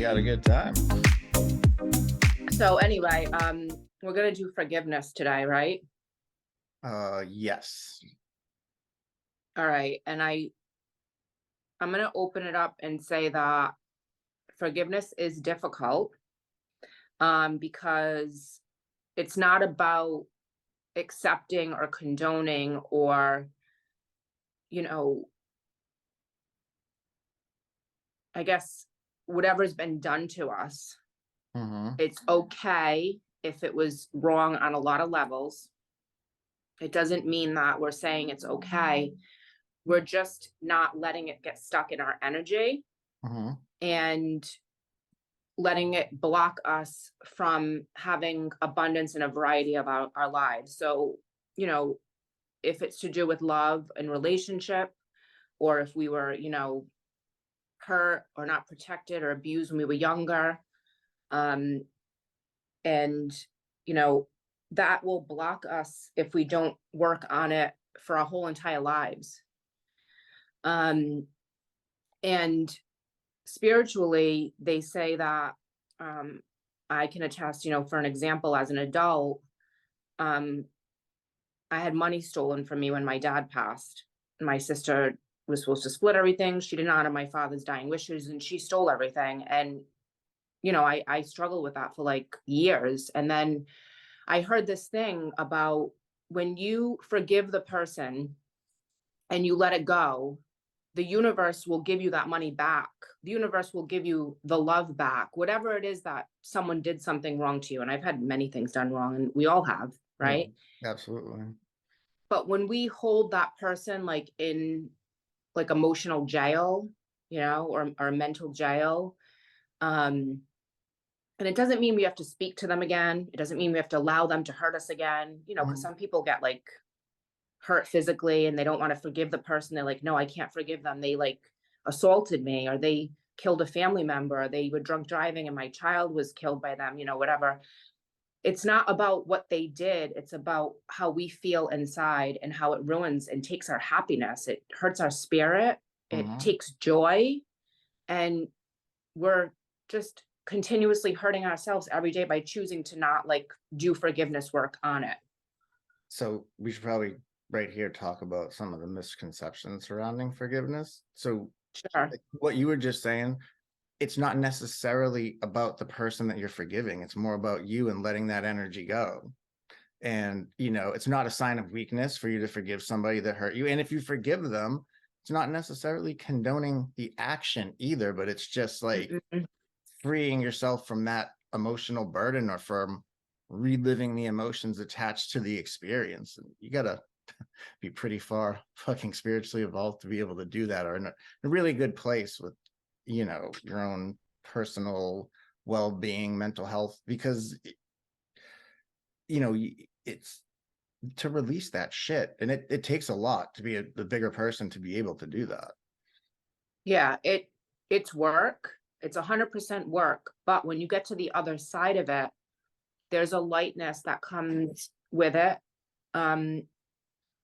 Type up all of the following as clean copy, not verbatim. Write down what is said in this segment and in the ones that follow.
had a good time. So anyway, we're gonna do forgiveness today, right? Yes. All right. And I'm gonna open it up and say that forgiveness is difficult, because it's not about accepting or condoning or, you know, I guess whatever's been done to us. Mm-hmm. It's okay if it was wrong on a lot of levels. It doesn't mean that we're saying it's okay. We're just not letting it get stuck in our energy Mm-hmm. and letting it block us from having abundance in a variety of our lives. So, you know, if it's to do with love and relationship, or if we were, hurt or not protected or abused when we were younger, um, and, you know, that will block us if we don't work on it for our whole entire lives. Um, and spiritually, they say that, um, I can attest, for an example, as an adult, um, I had money stolen from me when my dad passed. My sister was supposed to split everything. She didn't honor my father's dying wishes and she stole everything. And, I struggled with that for like years. And then I heard this thing about when you forgive the person and you let it go, the universe will give you that money back. The universe will give you the love back, whatever it is that someone did something wrong to you. And I've had many things done wrong, and we all have, Yeah, right? absolutely. But when we hold that person like in like emotional jail, or mental jail, um, and it doesn't mean we have to speak to them again. It doesn't mean we have to allow them to hurt us again, because Mhm. some people get like hurt physically and they don't want to forgive the person. They're like, no, I can't forgive them. They like assaulted me, or they killed a family member, or they were drunk driving and my child was killed by them, whatever. It's not about what they did. It's about how we feel inside and how it ruins and takes our happiness. It hurts our spirit. It Mhm. takes joy. And we're just continuously hurting ourselves every day by choosing to not like do forgiveness work on it. So we should probably right here talk about some of the misconceptions surrounding forgiveness. So Sure. like, what you were just saying, it's not necessarily about the person that you're forgiving. It's more about you and letting that energy go. And, it's not a sign of weakness for you to forgive somebody that hurt you. And if you forgive them, it's not necessarily condoning the action either, but it's just like Mm-mm. freeing yourself from that emotional burden or from reliving the emotions attached to the experience. And you gotta be pretty far fucking spiritually evolved to be able to do that, or in a really good place with, your own personal well-being, mental health, because it's to release that shit. And it takes a lot to be the bigger person to be able to do that. Yeah, it's work. It's 100% work. But when you get to the other side of it, there's a lightness that comes with it. Um,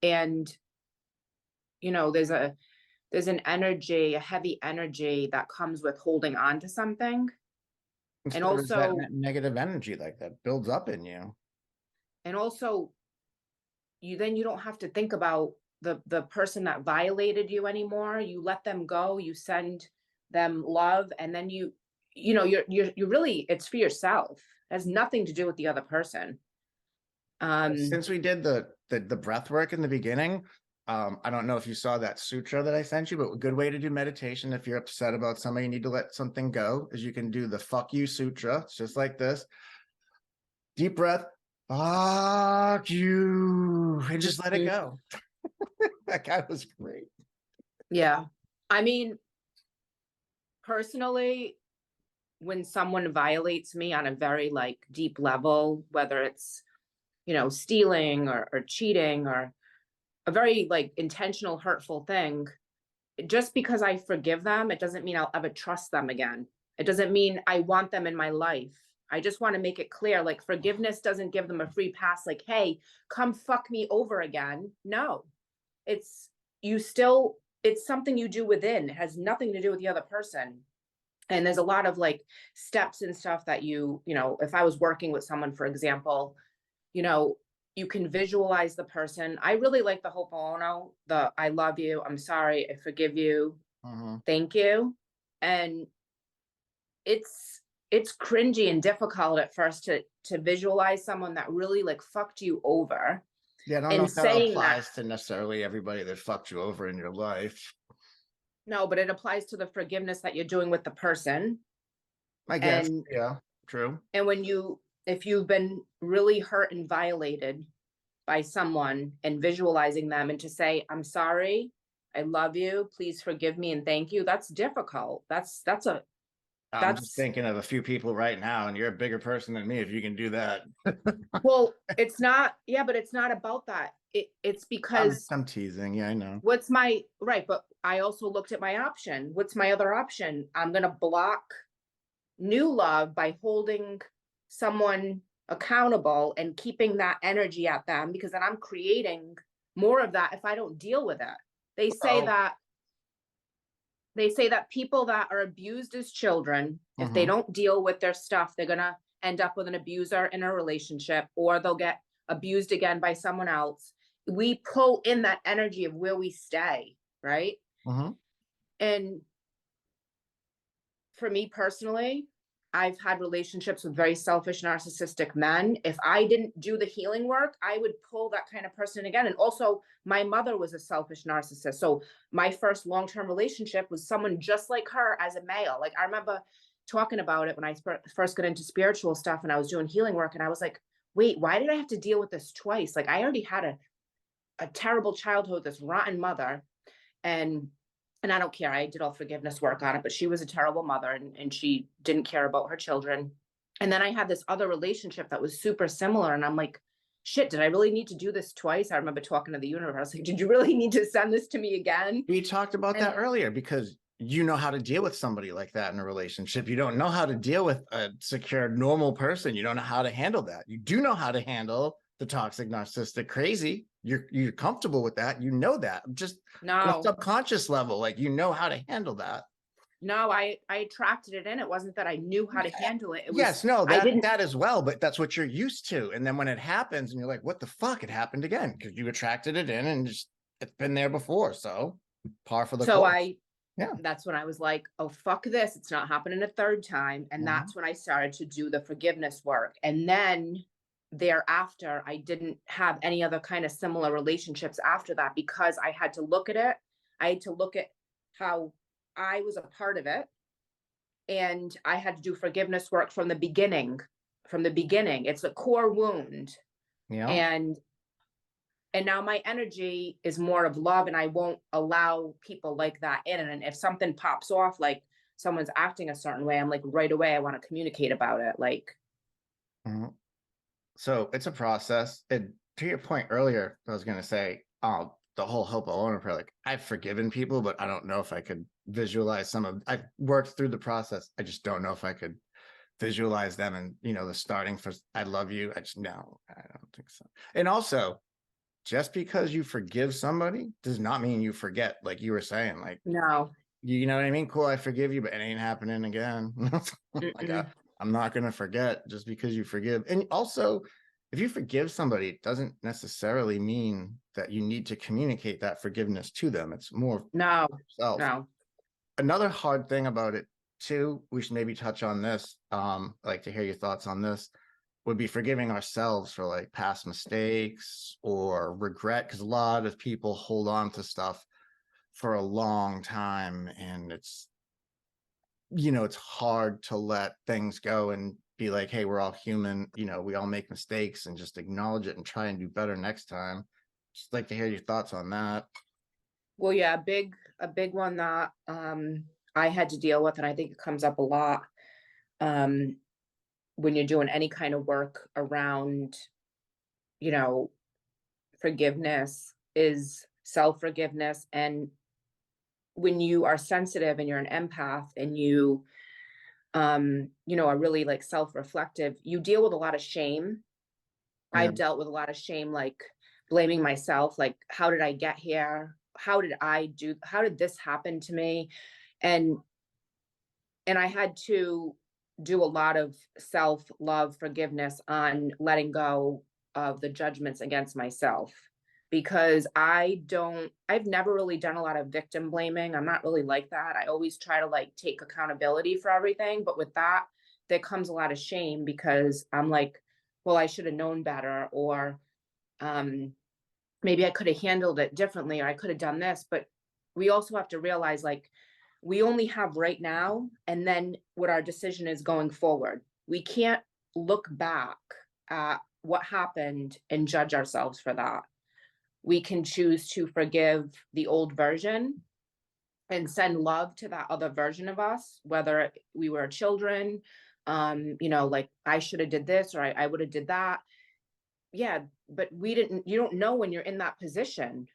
and there's an energy, a heavy energy that comes with holding on to something. And Instead, there's that also, negative energy like that builds up in you. and also you don't have to think about the person that violated you anymore. You let them go, you send them love, and then you're really, it's for yourself. It has nothing to do with the other person. Um Since we did the breath work in the beginning, I don't know if you saw that sutra that I sent you, but a good way to do meditation if you're upset about somebody, you need to let something go, is you can do the fuck you sutra. It's just like this. Deep breath, fuck you, and just let it mhm. go. That guy was great. Yeah. I mean, personally, when someone violates me on a very like deep level, whether it's, stealing or cheating or a very like intentional hurtful thing, just because I forgive them, it doesn't mean I'll ever trust them again. It doesn't mean I want them in my life. I just want to make it clear, like, forgiveness doesn't give them a free pass, like, hey, come fuck me over again. No, it's, it's something you do within. It has nothing to do with the other person. And there's a lot of like steps and stuff that you know, if I was working with someone, for example, you know, you can visualize the person. I really like the Ho'oponopono, the I love you, I'm sorry, I forgive you, Mhm. thank you. And it's cringy and difficult at first to visualize someone that really like fucked you over Yeah, I don't know and if that saying that. applies to necessarily everybody that fucked you over in your life. No, but it applies to the forgiveness that you're doing with the person. I guess, And yeah, true. when you if you've been really hurt and violated by someone and visualizing them and to say, I'm sorry, I love you, please forgive me and thank you, that's difficult. I'm just That's thinking of a few people right now, and you're a bigger person than me if you can do that. well, it's not, yeah, but it's not about that. It's I'm because I'm teasing, yeah, I know. what's my right, but I also looked at my option. What's my other option? I'm gonna block new love by holding someone accountable and keeping that energy at them because then I'm creating more of that if I don't deal with it. They say Oh, that they say that people that are abused as children, if they mhm, don't deal with their stuff, they're gonna end up with an abuser in a relationship or they'll get abused again by someone else. We pull in that energy of where we stay, right? mhm, And for me personally, I've had relationships with very selfish, narcissistic men. If I didn't do the healing work, I would pull that kind of person again. And also, my mother was a selfish narcissist. So, my first long term relationship was someone just like her as a male. Like, I remember talking about it when I first got into spiritual stuff and I was doing healing work. And I was like, wait, why did I have to deal with this twice? Like, I already had a terrible childhood, this rotten mother. And I don't care. I did all forgiveness work on it, but she was a terrible mother and she didn't care about her children. And then I had this other relationship that was super similar. And I'm like, shit, did I really need to do this twice? I remember talking to the universe, like, did you really need to send this to me again? we talked about And that earlier because you know how to deal with somebody like that in a relationship. You don't know how to deal with a secure, normal person. You don't know how to handle that. You do know how to handle the toxic, narcissistic, crazy. You're comfortable with that. You know that. Just on a no, subconscious level, like you know how to handle that. no, I attracted it in. It wasn't that I knew how to handle it. It was, Yes, no, I that didn't, that as well, but that's what you're used to. And then when it happens and you're like, what the fuck? It happened again because you attracted it in and just it's been there before. So par for the so course. Yeah. that's when I was like, oh, fuck this. It's not happening a third time. And Mhm. that's when I started to do the forgiveness work. And then thereafter, I didn't have any other kind of similar relationships after that because I had to look at it. I had to look at how I was a part of it. And I had to do forgiveness work from the beginning. From the beginning, it's a core wound. Yeah. And now my energy is more of love and I won't allow people like that in. And if something pops off, like someone's acting a certain way, I'm like right away I want to communicate about it. Like, Mhm. So it's a process. And to your point earlier, I was gonna say, the whole hope owner prayer, like I've forgiven people, but I don't know if I could visualize some of I've worked through the process. I just don't know if I could visualize them and the starting for I love you. I just no, I don't think so. And also, just because you forgive somebody does not mean you forget, like you were saying, like no. you know what I mean? Cool, I forgive you, but it ain't happening again. Like Mm-mm. I'm not gonna forget just because you forgive. And also, if you forgive somebody, it doesn't necessarily mean that you need to communicate that forgiveness to them. It's more No, yourself. no. Another hard thing about it too, we should maybe touch on this. I'd like to hear your thoughts on this. Would be forgiving ourselves for like past mistakes or regret, because a lot of people hold on to stuff for a long time, and it's hard to let things go and be like, hey, we're all human, we all make mistakes, and just acknowledge it and try and do better next time. Just like to hear your thoughts on that. Well, yeah, a big one that I had to deal with, and I think it comes up a lot um when you're doing any kind of work around, you know, forgiveness is self-forgiveness. And when you are sensitive and you're an empath and are really like self-reflective, you deal with a lot of shame. Yeah. I've dealt with a lot of shame, like blaming myself, like how did I get here, how did this happen to me? And And I had to do a lot of self-love, forgiveness on letting go of the judgments against myself, because I've never really done a lot of victim blaming. I'm not really like that. I always try to like take accountability for everything, but with that, there comes a lot of shame because I'm like, well, I should have known better, or um maybe I could have handled it differently, or I could have done this. But we also have to realize like we only have right now and then what our decision is going forward. We can't look back at what happened and judge ourselves for that. We can choose to forgive the old version and send love to that other version of us, whether we were children, like I should have did this, or I would have did that. Yeah, but you don't know when you're in that position,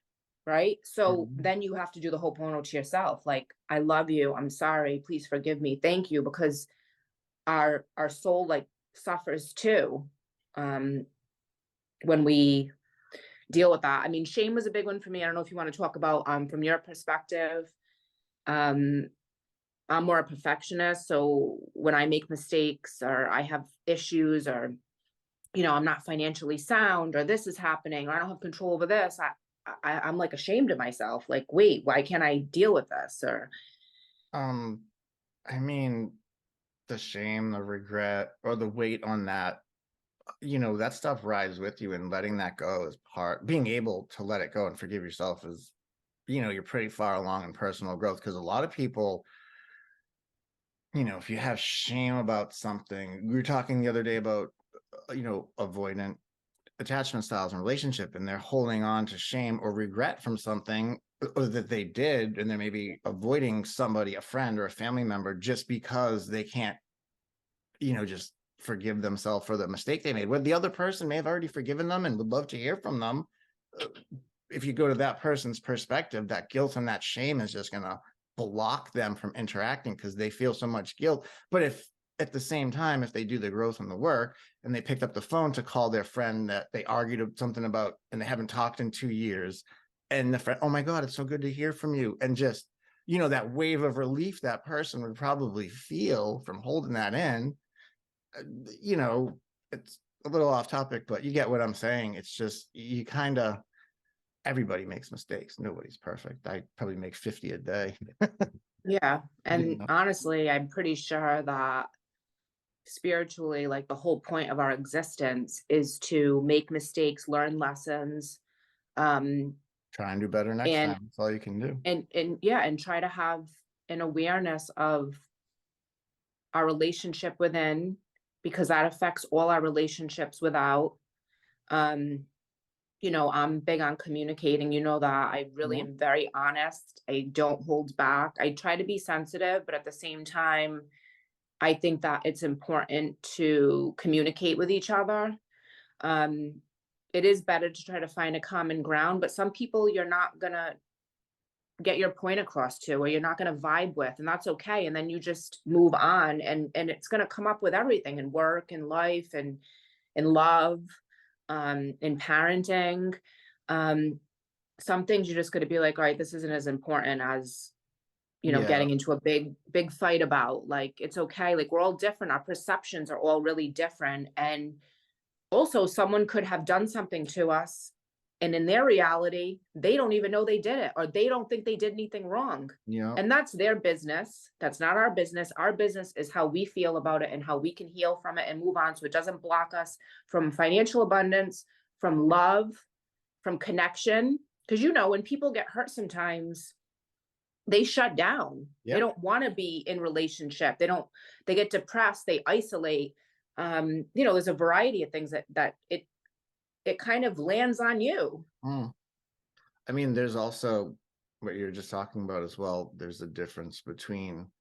right? So Mhm. then you have to do the Ho'oponopono to yourself, like, I love you, I'm sorry, please forgive me, thank you, because our soul like suffers too, um, when we deal with that. I mean, shame was a big one for me. I don't know if you want to talk about from your perspective. Um, I'm more a perfectionist, so when I make mistakes or I have issues, or I'm not financially sound, or this is happening, or I don't have control over this. I'm like ashamed of myself. Like, wait, why can't I deal with this? Or Um, I mean, the shame, the regret, or the weight on that, that stuff rides with you, and letting that go is being able to let it go and forgive yourself is, you're pretty far along in personal growth. Because a lot of people, if you have shame about something, we were talking the other day about, avoidant attachment styles and relationship, and they're holding on to shame or regret from something or that they did, and they're maybe avoiding somebody, a friend or a family member, just because they can't, just forgive themselves for the mistake they made, where the other person may have already forgiven them and would love to hear from them. If you go to that person's perspective, that guilt and that shame is just going to block them from interacting because they feel so much guilt. But if at the same time, if they do the growth and the work, and they picked up the phone to call their friend that they argued something about and they haven't talked in 2 years, and the friend, oh my God, it's so good to hear from you, and just, that wave of relief that person would probably feel from holding that in, uh, you know, it's a little off topic, but you get what I'm saying. It's just, you kind of, everybody makes mistakes. Nobody's perfect. I probably make 50 a day. yeah, You and know? honestly, I'm pretty sure that spiritually, like the whole point of our existence is to make mistakes, learn lessons, um, Try and do better next and time. That's all you can do. yeah, and try to have an awareness of our relationship within, because that affects all our relationships without. Um, I'm big on communicating, that I really Mhm. am very honest. I don't hold back. I try to be sensitive, but at the same time, I think that it's important to communicate with each other. Um, it is better to try to find a common ground, but some people you're not gonna get your point across to, or you're not going to vibe with, and that's okay, and then you just move on, and it's going to come up with everything in work and life and in love, in parenting. um some things you're just going to be like, all right, this isn't as important as Yeah. getting into a big fight about. Like, it's okay, like we're all different, our perceptions are all really different, and also someone could have done something to us, and in their reality they don't even know they did it, or they don't think they did anything wrong, Yeah. and that's their business. That's not our business. Our business is how we feel about it and how we can heal from it and move on, so it doesn't block us from financial abundance, from love, from connection. Because when people get hurt sometimes, they shut down. They Yeah. don't want to be in relationship. They get depressed, they isolate. There's a variety of things that it kind of lands on you. Mm. I mean, there's also what you're just talking about as well. There's a difference between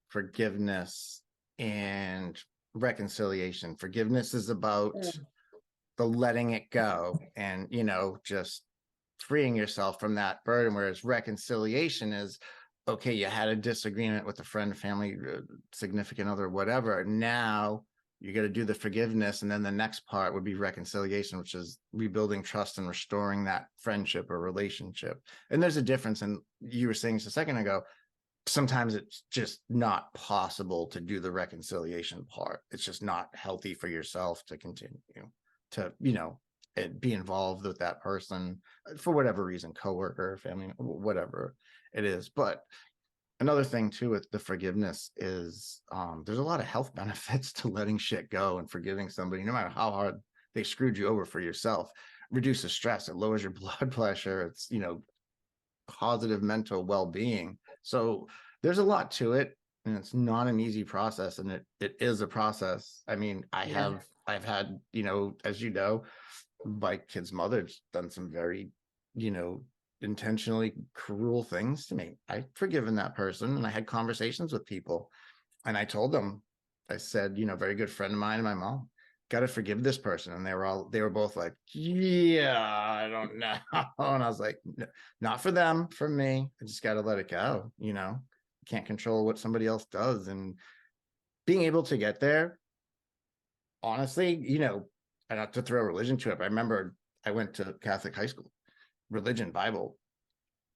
forgiveness and reconciliation. Forgiveness is about Mm. the letting it go and, just freeing yourself from that burden. Whereas reconciliation is, okay, you had a disagreement with a friend, family, significant other, whatever. Now you got to do the forgiveness. And then the next part would be reconciliation, which is rebuilding trust and restoring that friendship or relationship. And there's a difference. And you were saying just a second ago, sometimes it's just not possible to do the reconciliation part. It's just not healthy for yourself to continue to, be involved with that person for whatever reason, coworker, family, whatever it is. But another thing too with the forgiveness is there's a lot of health benefits to letting shit go and forgiving somebody, no matter how hard they screwed you over for yourself. Reduces stress, it lowers your blood pressure, it's positive mental well-being. So there's a lot to it, and it's not an easy process, and it is a process. I mean, Yeah. I've had, as you know, my kid's mother's done some very, intentionally cruel things to me. I've forgiven that person, and I had conversations with people, and I told them, I said, very good friend of mine and my mom, got to forgive this person. And they were both like, yeah, I don't know. And I was like, "No, not for them, for me. I just got to let it go. Can't control what somebody else does." And being able to get there, honestly, and not to throw religion to it, but I remember I went to Catholic high school, religion, Bible,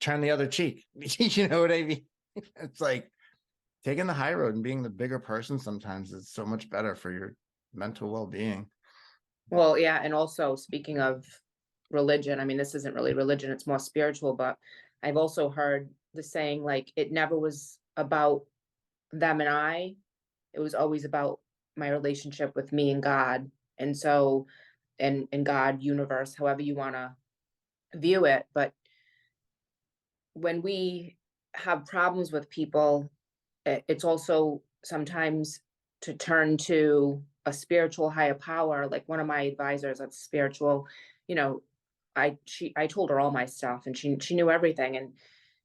turn the other cheek. You know what I mean? It's like taking the high road and being the bigger person sometimes is so much better for your mental well-being. Well, yeah, and also speaking of religion, I mean, this isn't really religion, it's more spiritual, but I've also heard the saying, like, it never was about them and I, it was always about my relationship with me and God. And so, and God, universe, however you want to view it. But when we have problems with people, it's also sometimes to turn to a spiritual higher power. Like one of my advisors that's spiritual, you know, I told her all my stuff, and she knew everything, and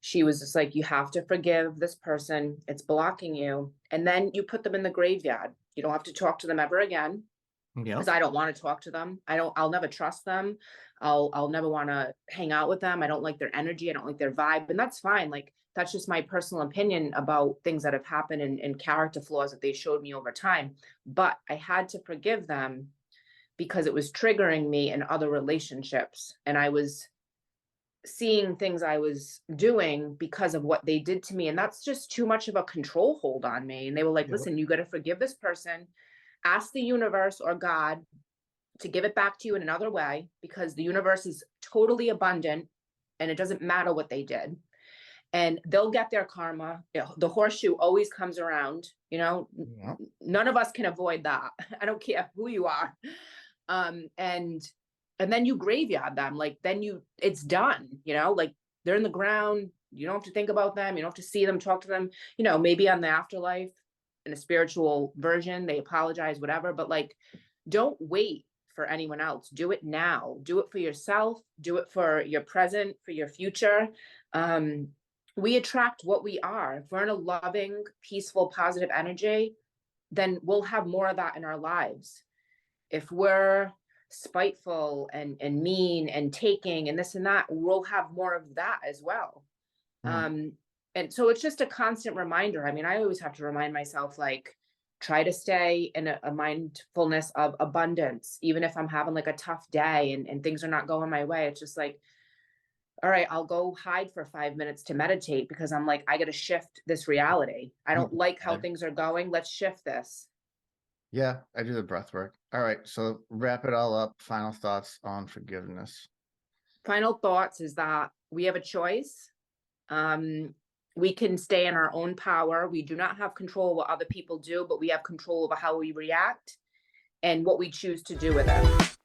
she was just like, you have to forgive this person, it's blocking you, and then you put them in the graveyard. You don't have to talk to them ever again, because Yep. I don't want to talk to them. I'll never trust them. I'll never want to hang out with them. I don't like their energy. I don't like their vibe. And that's fine. Like, that's just my personal opinion about things that have happened, and character flaws that they showed me over time. But I had to forgive them because it was triggering me in other relationships. And I was seeing things I was doing because of what they did to me. And that's just too much of a control hold on me. And they were like, Yep. listen, you got to forgive this person, ask the universe or God to give it back to you in another way, because the universe is totally abundant and it doesn't matter what they did. And they'll get their karma. The horseshoe always comes around, Yep. none of us can avoid that. I don't care who you are. And then you graveyard them. Like, then it's done, like, they're in the ground. You don't have to think about them. You don't have to see them, talk to them, maybe on the afterlife in a spiritual version, they apologize, whatever. But like, don't wait for anyone else. Do it now. Do it for yourself. Do it for your present, for your future. We attract what we are. If we're in a loving, peaceful, positive energy, then we'll have more of that in our lives. If we're spiteful and mean and taking and this and that, we'll have more of that as well. Mm. And so it's just a constant reminder. I mean, I always have to remind myself, like, try to stay in a mindfulness of abundance, even if I'm having like a tough day and things are not going my way. It's just like, all right, I'll go hide for 5 minutes to meditate, because I'm like, I got to shift this reality. I Yeah. don't like how things are going. Let's shift this. Yeah, I do the breath work. All right, so wrap it all up. Final thoughts on forgiveness. Final thoughts is that we have a choice. We can stay in our own power. We do not have control of what other people do, but we have control over how we react and what we choose to do with it.